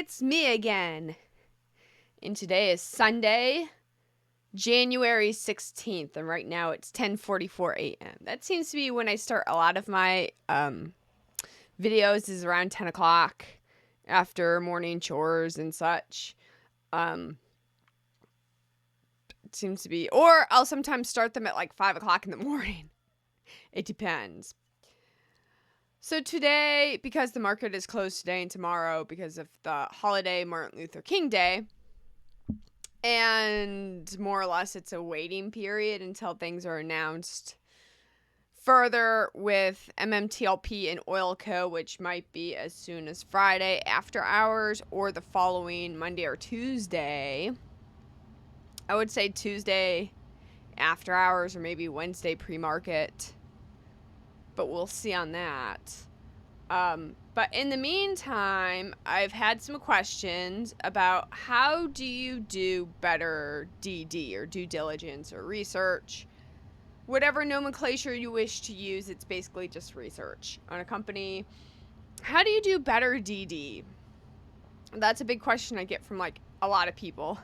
it's me again. And today is Sunday, January 16th, and right now it's 10:44 a.m. That seems to be when I start a lot of my videos, is around 10 o'clock after morning chores and such. It seems to be, or I'll sometimes start them at like 5 o'clock in the morning. It depends. So today, because the market is closed today and tomorrow because of the holiday Martin Luther King Day, and more or less it's a waiting period until things are announced further with MMTLP and Oil Co., which might be as soon as Friday after hours or the following Monday or Tuesday. I would say Tuesday after hours or maybe Wednesday pre-market, but we'll see on that. But in the meantime, I've had some questions about how do you do better DD or due diligence or research. Whatever nomenclature you wish to use, it's basically just research on a company. How do you do better DD? That's a big question I get from like a lot of people.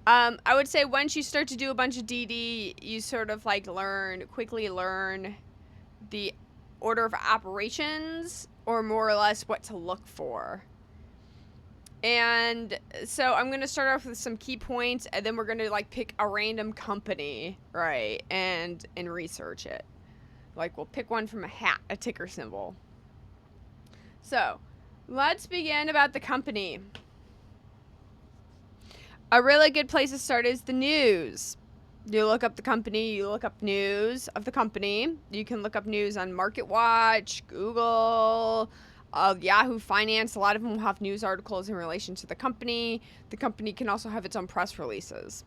I would say once you start to do a bunch of DD, you sort of like quickly learn the order of operations, or more or less what to look for. And so I'm going to start off with some key points, and then we're going to like pick a random company, right, and research it. Like we'll pick one from a hat, a ticker symbol. So let's begin about the company. A really good place to start is the news. You look up the company, you look up news of the company. You can look up news on MarketWatch, Google, Yahoo Finance. A lot of them will have news articles in relation to the company. The company can also have its own press releases.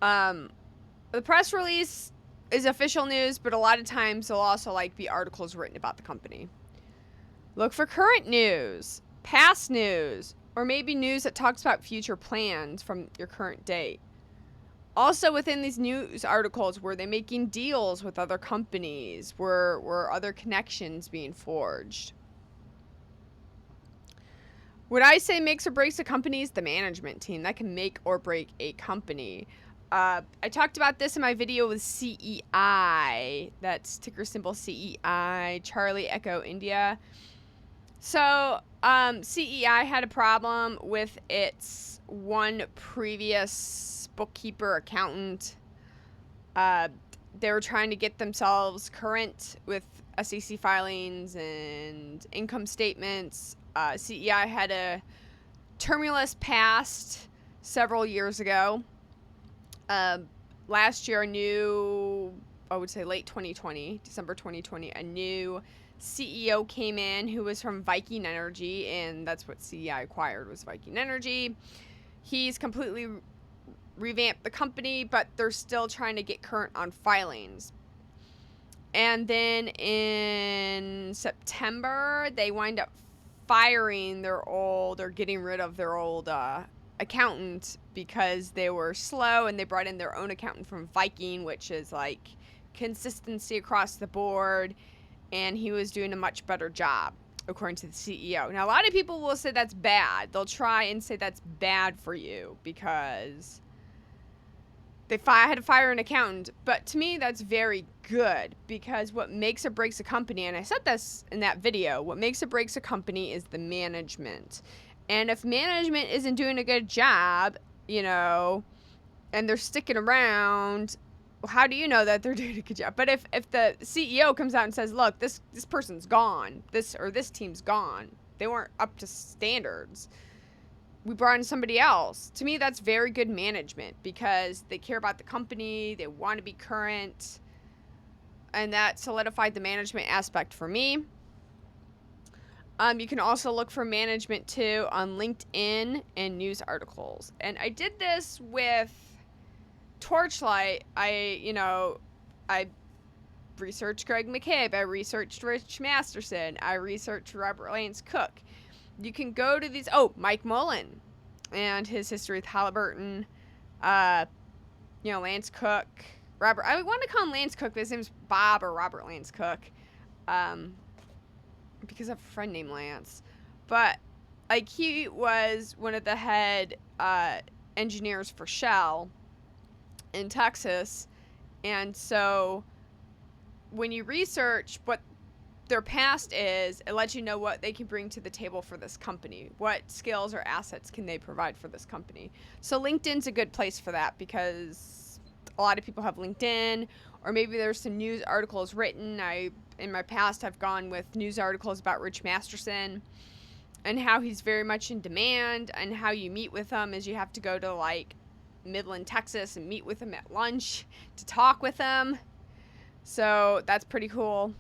The press release is official news, but a lot of times there'll also be articles written about the company. Look for current news, past news, or maybe news that talks about future plans from your current date. Also within these news articles, were they making deals with other companies? Were other connections being forged? What I say makes or breaks a company is the management team. That can make or break a company. I talked about this in my video with CEI. That's ticker symbol CEI, Charlie Echo India. So CEI had a problem with its one previous bookkeeper accountant. They were trying to get themselves current with SEC filings and income statements. CEI had a tumultuous past several years ago. Last year, I would say late 2020, December 2020, a new CEO came in who was from Viking Energy, and that's what CEI acquired, was Viking Energy. He's completely revamped the company, but they're still trying to get current on filings. And then in September, they wind up firing or getting rid of their old accountant because they were slow, and they brought in their own accountant from Viking, which is like consistency across the board, and he was doing a much better job, according to the CEO. Now, a lot of people will say that's bad. They'll try and say that's bad for you because they had to fire an accountant. But to me, that's very good, because what makes or breaks a company, and I said this in that video, what makes or breaks a company is the management. And if management isn't doing a good job, and they're sticking around, well, how do you know that they're doing a good job? But if the CEO comes out and says, look, this person's gone, this team's gone, they weren't up to standards, we brought in somebody else. To me, that's very good management, because they care about the company, they want to be current, and that solidified the management aspect for me. You can also look for management too on LinkedIn and news articles. And I did this with Torchlight. I researched Greg McCabe, I researched Rich Masterson, I researched Robert Lance Cook. You can go to these, Mike Mullen and his history with Halliburton, Lance Cook, Robert, I want to call him Lance Cook, but his name's Bob or Robert Lance Cook, because I have a friend named Lance. But like he was one of the head engineers for Shell in Texas, and so when you research what their past is, it lets you know what they can bring to the table for this company. What skills or assets can they provide for this company? So LinkedIn's a good place for that, because a lot of people have LinkedIn, or maybe there's some news articles written. In my past, I've gone with news articles about Rich Masterson and how he's very much in demand, and how you meet with him is you have to go to like Midland, Texas, and meet with him at lunch to talk with him. So that's pretty cool.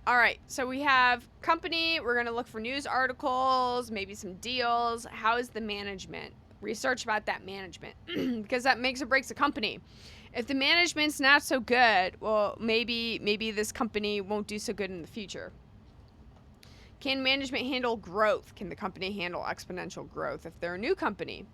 All right, so we have company. We're going to look for news articles, maybe some deals. How is the management? Research about that management because that makes or breaks a company. If the management's not so good, well, maybe this company won't do so good in the future. Can management handle growth? Can the company handle exponential growth if they're a new company?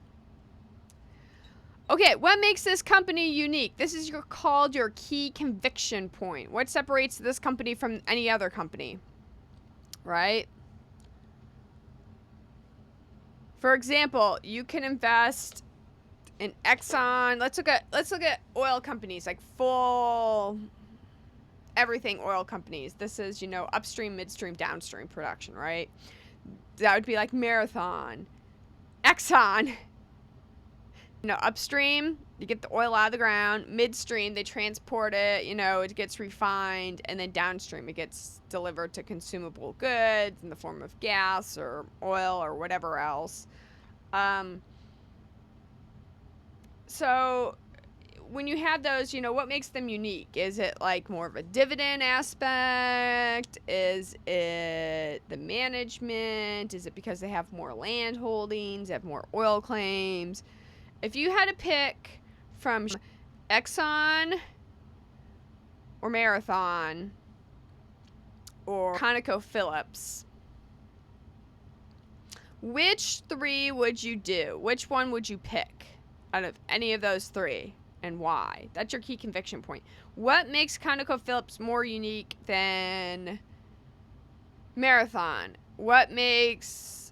Okay, what makes this company unique? This is called your key conviction point. What separates this company from any other company? Right? For example, you can invest in Exxon. Let's look at oil companies, like full everything oil companies. This is, upstream, midstream, downstream production, right? That would be like Marathon, Exxon. Upstream, you get the oil out of the ground. Midstream, they transport it, it gets refined. And then downstream, it gets delivered to consumable goods in the form of gas or oil or whatever else. So when you have those, what makes them unique? Is it like more of a dividend aspect? Is it the management? Is it because they have more land holdings, have more oil claims? If you had to pick from Exxon or Marathon or ConocoPhillips, which three would you do? Which one would you pick out of any of those three, and why? That's your key conviction point. What makes ConocoPhillips more unique than Marathon? What makes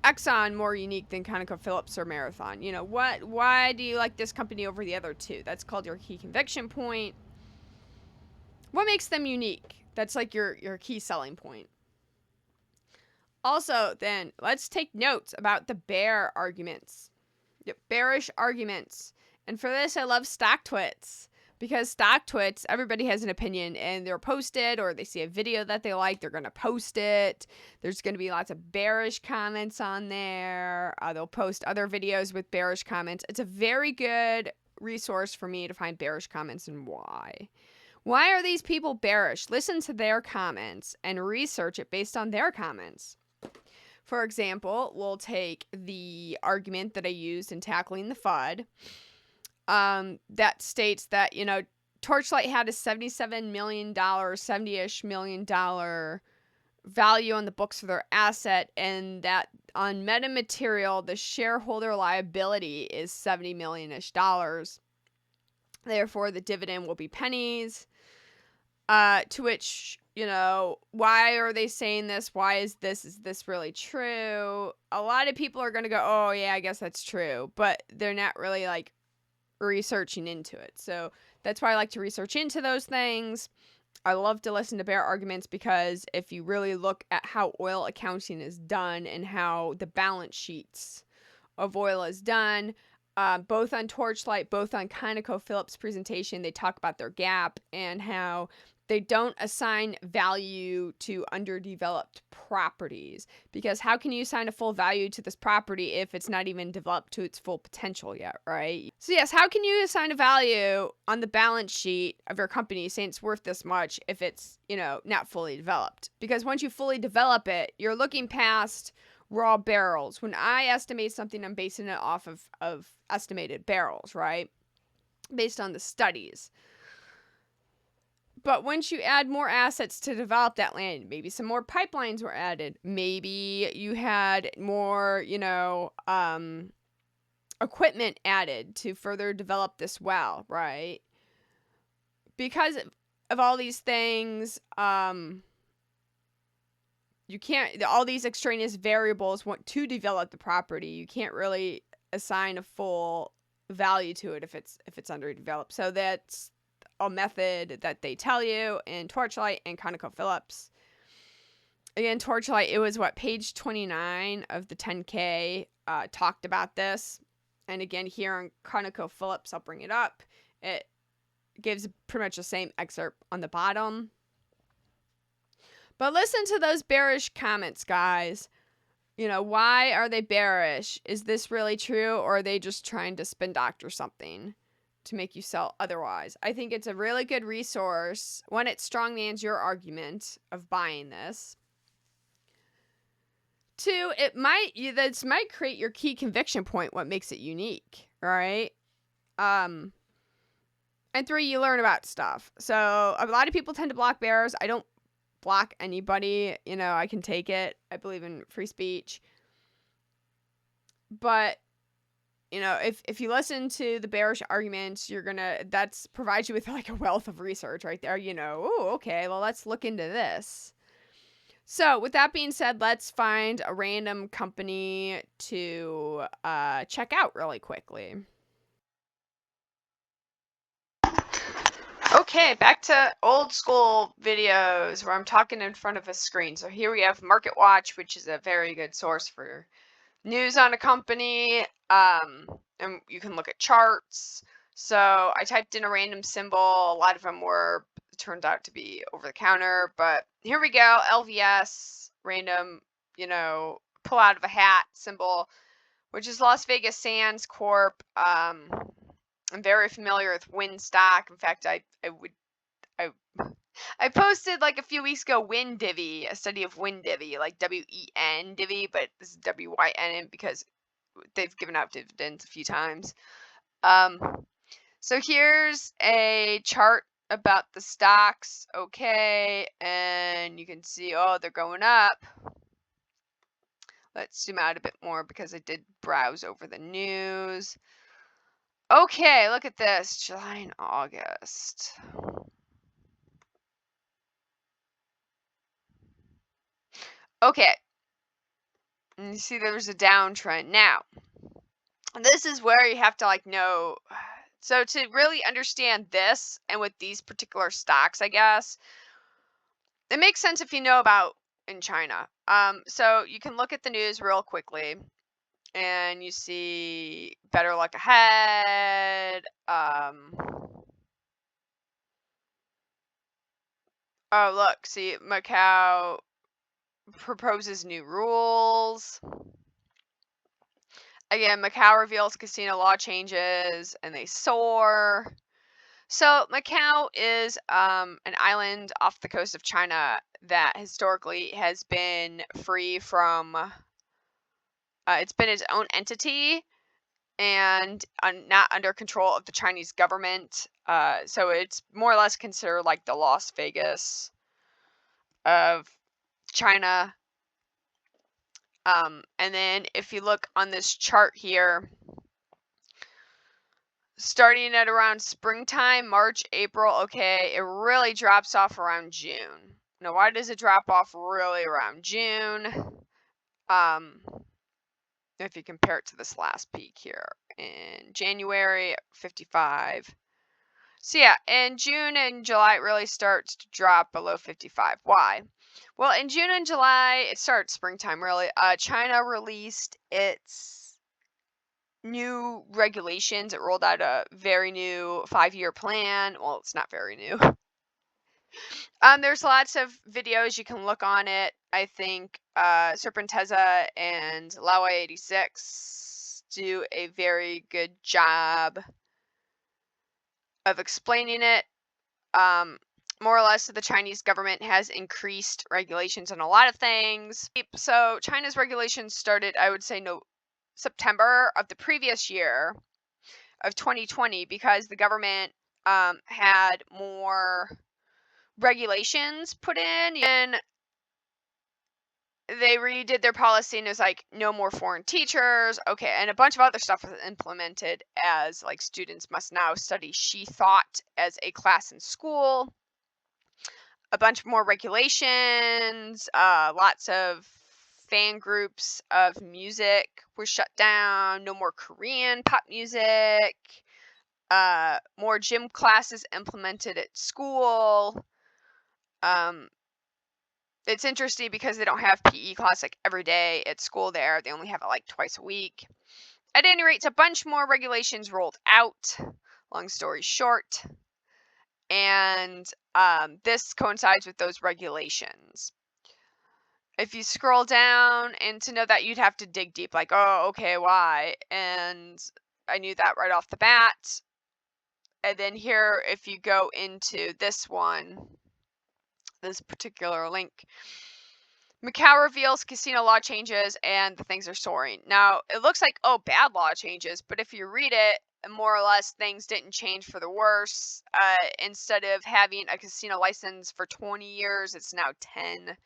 Exxon more unique than ConocoPhillips or Marathon? Why do you like this company over the other two? That's called your key conviction point. What makes them unique? That's like your key selling point. Also, then, let's take notes about the bear arguments. Yep, bearish arguments. And for this, I love stocktwits. Because stocktwits, everybody has an opinion, and they're posted, or they see a video that they like, they're going to post it. There's going to be lots of bearish comments on there. They'll post other videos with bearish comments. It's a very good resource for me to find bearish comments and why. Why are these people bearish? Listen to their comments and research it based on their comments. For example, we'll take the argument that I used in tackling the FUD. That states that, Torchlight had a $77 million, $70-ish million value on the books for their asset, and that on metamaterial, the shareholder liability is $70 million-ish. Therefore, the dividend will be pennies. To which, why are they saying this? Why is this really true? A lot of people are going to go, oh yeah, I guess that's true, but they're not really like researching into it. So that's why I like to research into those things. I love to listen to bear arguments, because if you really look at how oil accounting is done and how the balance sheets of oil is done, both on Torchlight, both on ConocoPhillips presentation, they talk about their gap and how they don't assign value to underdeveloped properties, because how can you assign a full value to this property if it's not even developed to its full potential yet, right? So yes, how can you assign a value on the balance sheet of your company saying it's worth this much if it's, not fully developed? Because once you fully develop it, you're looking past raw barrels. When I estimate something, I'm basing it off of estimated barrels, right? Based on the studies. But once you add more assets to develop that land, maybe some more pipelines were added. Maybe you had more, equipment added to further develop this well, right? Because of all these things, you can't, all these extraneous variables want to develop the property. You can't really assign a full value to it if it's underdeveloped. So that's a method that they tell you in Torchlight and ConocoPhillips. Again, Torchlight, it was page 29 of the 10K talked about this. And again, here on ConocoPhillips, I'll bring it up. It gives pretty much the same excerpt on the bottom. But listen to those bearish comments, guys. You know, why are they bearish? Is this really true, or are they just trying to spin doctor something to make you sell otherwise? I think it's a really good resource when it strongmans your argument of buying this. Two, this might create your key conviction point, what makes it unique, right? And three, you learn about stuff. So a lot of people tend to block bears. I don't block anybody. You know, I can take it. I believe in free speech. But, you know, if you listen to the bearish arguments, that's provides you with like a wealth of research right there. You know, oh, okay, well, let's look into this. So with that being said, let's find a random company to check out really quickly. Okay, back to old school videos where I'm talking in front of a screen. So here we have Market Watch, which is a very good source for news on a company. And you can look at charts. So I typed in a random symbol. A lot of them turned out to be over the counter. But here we go, LVS, random, you know, pull out of a hat symbol, which is Las Vegas Sands Corp. I'm very familiar with Win stock. In fact, I posted like a few weeks ago Win Divvy, a study of Win Divvy, like WEN Divvy, but this is WYN because they've given out dividends a few times. So here's a chart about the stocks. Okay, and you can see, oh, they're going up. Let's zoom out a bit more because I did browse over the news. Okay, look at this, July and August. Okay, and you see there's a downtrend. Now, this is where you have to like know. So to really understand this and with these particular stocks, I guess, it makes sense if you know about in China. So you can look at the news real quickly and you see better luck ahead. Oh, look, see, Macau proposes new rules. Again, Macau reveals casino law changes and they soar. So Macau is an island off the coast of China that historically has been free from, it's been its own entity and not under control of the Chinese government. So it's more or less considered like the Las Vegas of China. And then if you look on this chart here, starting at around springtime, March, April, okay, it really drops off around June. Now, why does it drop off really around June? If you compare it to this last peak here in January, 55. So yeah, in June and July, it really starts to drop below 55. Why? Well, in June and July, it starts springtime, really. China released its new regulations. It rolled out a very new 5-year plan. Well, it's not very new. There's lots of videos you can look on it. I think Serpenteza and Lawa86 do a very good job of explaining it. More or less, the Chinese government has increased regulations on a lot of things. So China's regulations started, I would say, September of the previous year of 2020 because the government had more regulations put in, and they redid their policy, and it was like no more foreign teachers. Okay, and a bunch of other stuff was implemented as like students must now study She Thought as a class in school. a bunch more regulations, lots of fan groups of music were shut down, no more Korean pop music, more gym classes implemented at school. It's interesting because they don't have PE class like every day at school there. They only have it like twice a week. At any rate, a bunch more regulations rolled out. Long story short. And this coincides with those regulations. If you scroll down, and to know that, you'd have to dig deep, like, oh, okay, why? And I knew that right off the bat. And then here, if you go into this one, this particular link, Macau reveals casino law changes and the things are soaring. Now, it looks like, oh, bad law changes, but if you read it, more or less things didn't change for the worse. Instead of having a casino license for 20 years, it's now 10,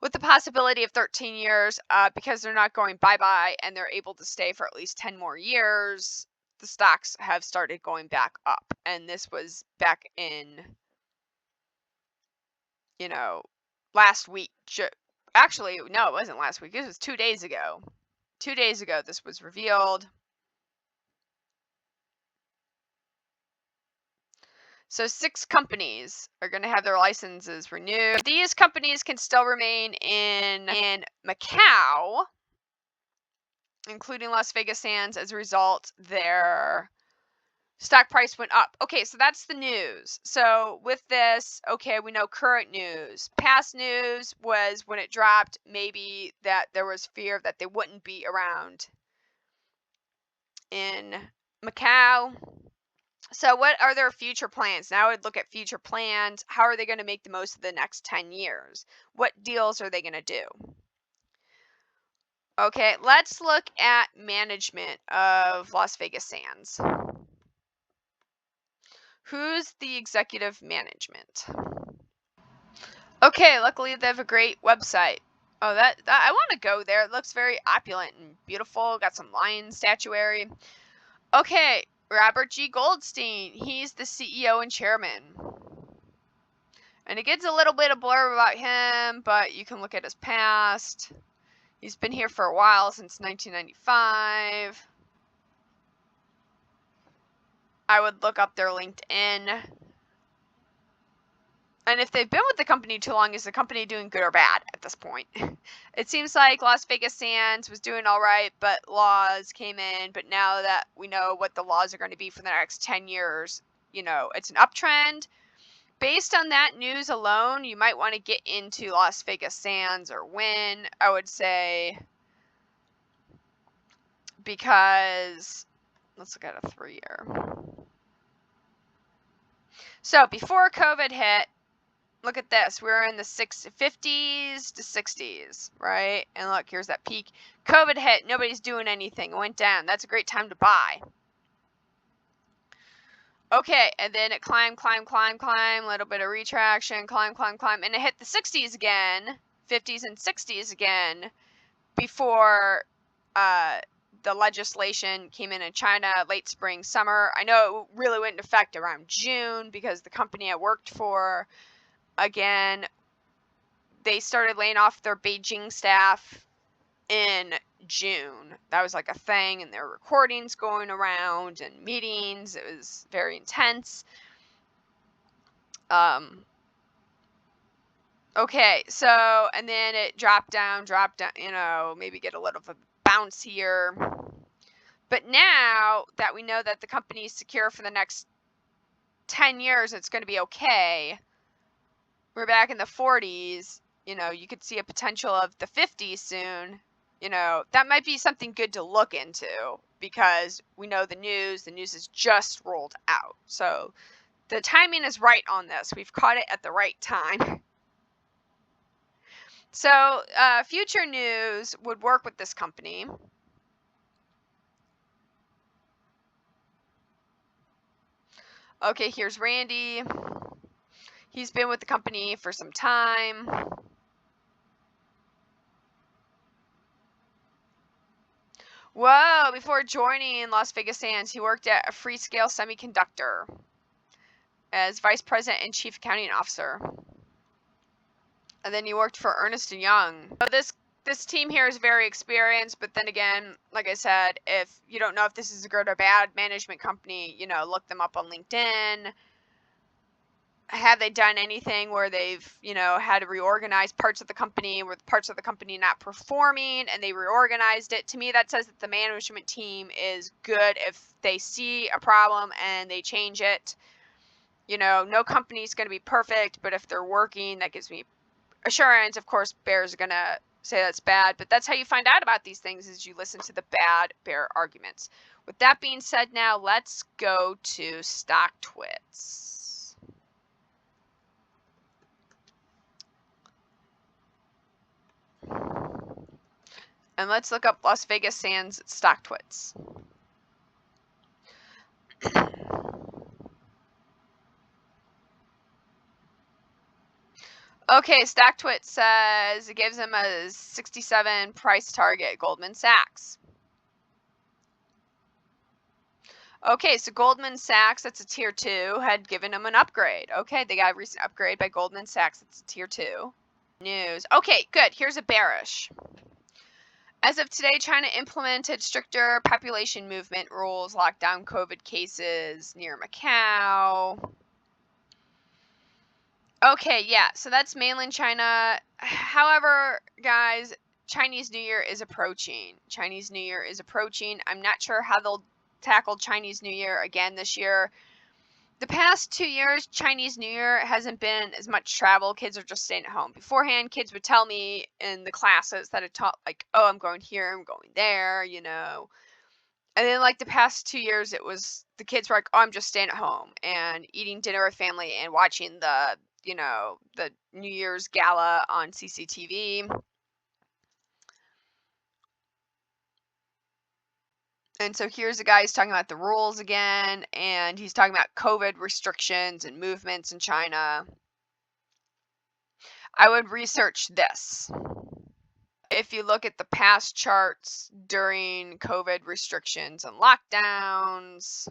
with the possibility of 13 years, because they're not going bye-bye and they're able to stay for at least 10 more years. The stocks have started going back up, and this was back in, last week. Actually, no, it wasn't last week. It was 2 days ago. 2 days ago, this was revealed. So 6 companies are going to have their licenses renewed. These companies can still remain in Macau, including Las Vegas Sands. As a result, their stock price went up. Okay, so that's the news. So with this, okay, we know current news. Past news was when it dropped, maybe that there was fear that they wouldn't be around in Macau. So what are their future plans? Now I would look at future plans. How are they going to make the most of the next 10 years? What deals are they going to do? Okay, let's look at management of Las Vegas Sands. Who's the executive management? Okay, luckily they have a great website. Oh, that I want to go there. It looks very opulent and beautiful. Got some lion statuary. Okay, Robert G. Goldstein. He's the CEO and chairman. And it gets a little bit of blurb about him, but you can look at his past. He's been here for a while, since 1995. I would look up their LinkedIn. And if they've been with the company too long, is the company doing good or bad at this point? It seems like Las Vegas Sands was doing all right, but laws came in. But now that we know what the laws are going to be for the next 10 years, it's an uptrend. Based on that news alone, you might want to get into Las Vegas Sands or Wynn, I would say, because let's look at a 3-year. So before COVID hit, look at this. We're in the 50s to 60s, right? And look, here's that peak. COVID hit. Nobody's doing anything. It went down. That's a great time to buy. Okay, and then it climbed, a little bit of retraction, climb, and it hit the 60s again, 50s and 60s again, before the legislation came in China late spring, summer. I know it really went into effect around June because the company I worked for, again, they started laying off their Beijing staff in June. That was like a thing, and there were recordings going around and meetings. It was very intense. Okay, so, and then it dropped down, maybe get a little bit of a bounce here. But now that we know that the company is secure for the next 10 years, it's going to be okay. We're back in the 40s. You could see a potential of the 50s soon. That might be something good to look into because we know the news has just rolled out. So the timing is right on this. We've caught it at the right time. So future news would work with this company. Okay, here's Randy. He's been with the company for some time. Whoa, before joining Las Vegas Sands, he worked at a Freescale Semiconductor as vice president and chief accounting officer. And then you worked for Ernst & Young. So this team here is very experienced, but then again, like I said, if you don't know if this is a good or bad management company, look them up on LinkedIn. Have they done anything where they've, had to reorganize parts of the company, with parts of the company not performing and they reorganized it? To me, that says that the management team is good if they see a problem and they change it. No company's going to be perfect, but if they're working, that gives me assurance. Of course, bears are going to say that's bad, but that's how you find out about these things, is you listen to the bad bear arguments. With that being said, now let's go to stocktwits. And let's look up Las Vegas Sands stocktwits. Okay, stocktwits says it gives him a 67 price target, Goldman Sachs. Okay, so Goldman Sachs, that's a tier 2, had given him an upgrade. Okay, they got a recent upgrade by Goldman Sachs. It's a tier 2. News. Okay, good. Here's a bearish. As of today, China implemented stricter population movement rules, locked down COVID cases near Macau. Okay, yeah, so that's mainland China. However, guys, Chinese New Year is approaching. Chinese New Year is approaching. I'm not sure how they'll tackle Chinese New Year again this year. The past 2 years, Chinese New Year hasn't been as much travel. Kids are just staying at home. Beforehand, kids would tell me in the classes that I taught, like, oh, I'm going here, I'm going there, And then, like, the past 2 years, it was the kids were like, oh, I'm just staying at home and eating dinner with family and watching the New Year's gala on CCTV. And so here's a guy who's talking about the rules again, and he's talking about COVID restrictions and movements in China. I would research this. If you look at the past charts during COVID restrictions and lockdowns,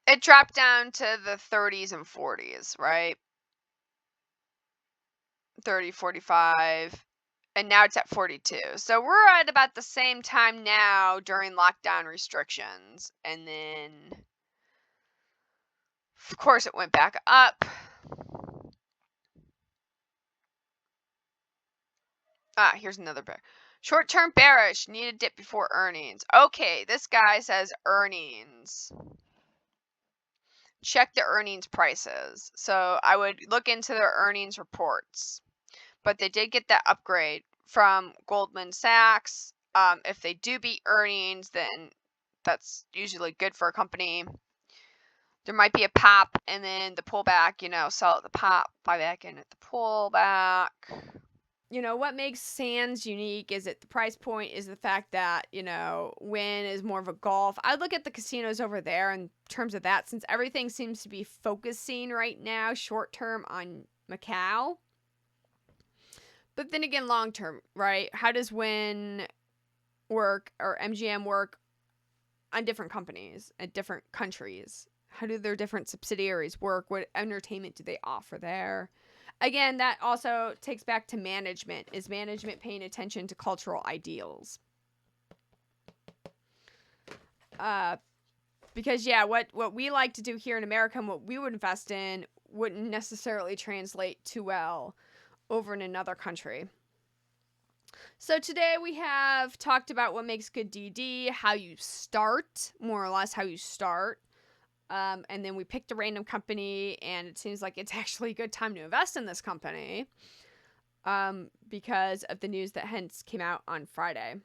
it dropped down to the 30s and 40s, right? 30, 45, and now it's at 42. So we're at about the same time now during lockdown restrictions. And then, of course, it went back up. Here's another bear. Short-term bearish, need a dip before earnings. Okay, this guy says earnings. Check the earnings prices. So I would look into their earnings reports. But they did get that upgrade from Goldman Sachs. If they do beat earnings, then that's usually good for a company. There might be a pop and then the pullback, sell at the pop, buy back in at the pullback. What makes Sands unique is that the price point is the fact that, Wynn is more of a golf. I look at the casinos over there in terms of that, since everything seems to be focusing right now short term on Macau. But then again, long term, right? How does Wynn work or MGM work on different companies at different countries? How do their different subsidiaries work? What entertainment do they offer there? Again, that also takes back to management. Is management paying attention to cultural ideals? Because, yeah, what we like to do here in America and what we would invest in wouldn't necessarily translate too well over in another country. So today we have talked about what makes good DD, how you start, more or less how you start. And then we picked a random company, and it seems like it's actually a good time to invest in this company because of the news that hence came out on Friday.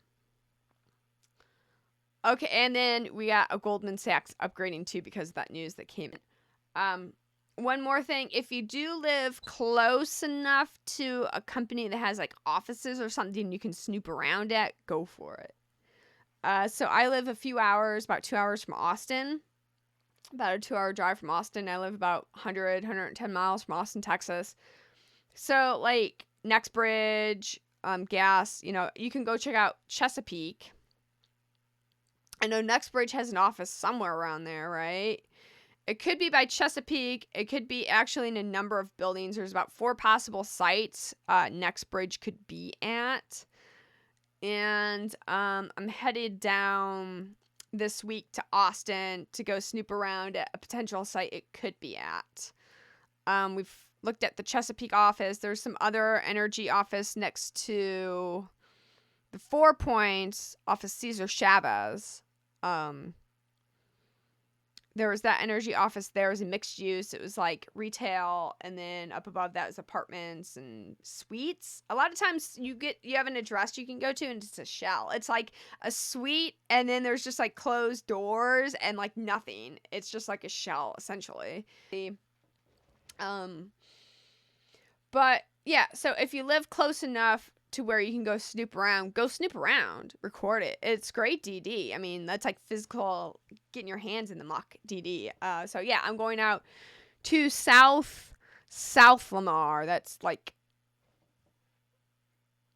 Okay, and then we got a Goldman Sachs upgrading too because of that news that came in. One more thing, if you do live close enough to a company that has like offices or something you can snoop around at, go for it. So I live a few hours, about 2 hours from Austin. About a 2-hour drive from Austin. I live about 110 miles from Austin, Texas. So, like, Nextbridge, gas, you can go check out Chesapeake. I know Nextbridge has an office somewhere around there, right? It could be by Chesapeake. It could be actually in a number of buildings. There's about 4 possible sites Next Bridge could be at. And I'm headed down this week to Austin to go snoop around at a potential site it could be at. We've looked at the Chesapeake office. There's some other energy office next to the 4 Points off of Cesar Chavez. There was that energy office. There was a mixed use. It was like retail, and then up above that was apartments and suites. A lot of times you have an address you can go to, and it's a shell. It's like a suite, and then there's just like closed doors and like nothing. It's just like a shell essentially. But yeah, so if you live close enough to where you can go snoop around, record it. It's great DD. I mean, that's like physical, getting your hands in the muck DD. So yeah, I'm going out to South Lamar. That's like,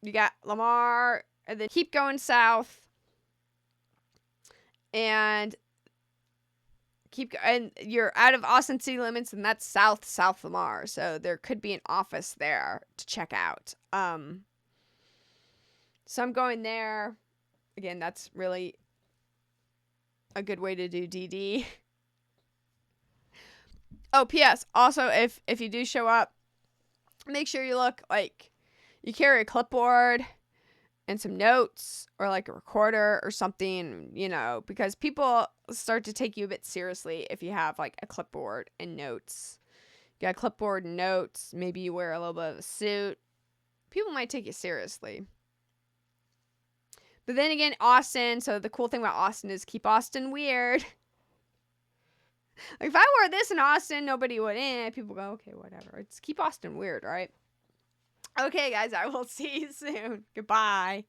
you got Lamar, and then keep going south, and and you're out of Austin city limits, and that's South Lamar. So there could be an office there to check out. So I'm going there. Again, that's really a good way to do DD. Oh, P.S. Also, if you do show up, make sure you look like you carry a clipboard and some notes or like a recorder or something, you know, because people start to take you a bit seriously if you have like a clipboard and notes. You got a clipboard and notes. Maybe you wear a little bit of a suit. People might take you seriously. But then again, Austin, so the cool thing about Austin is keep Austin weird. Like, if I wore this in Austin, nobody would, people go, okay, whatever. It's keep Austin weird, right? Okay, guys, I will see you soon. Goodbye.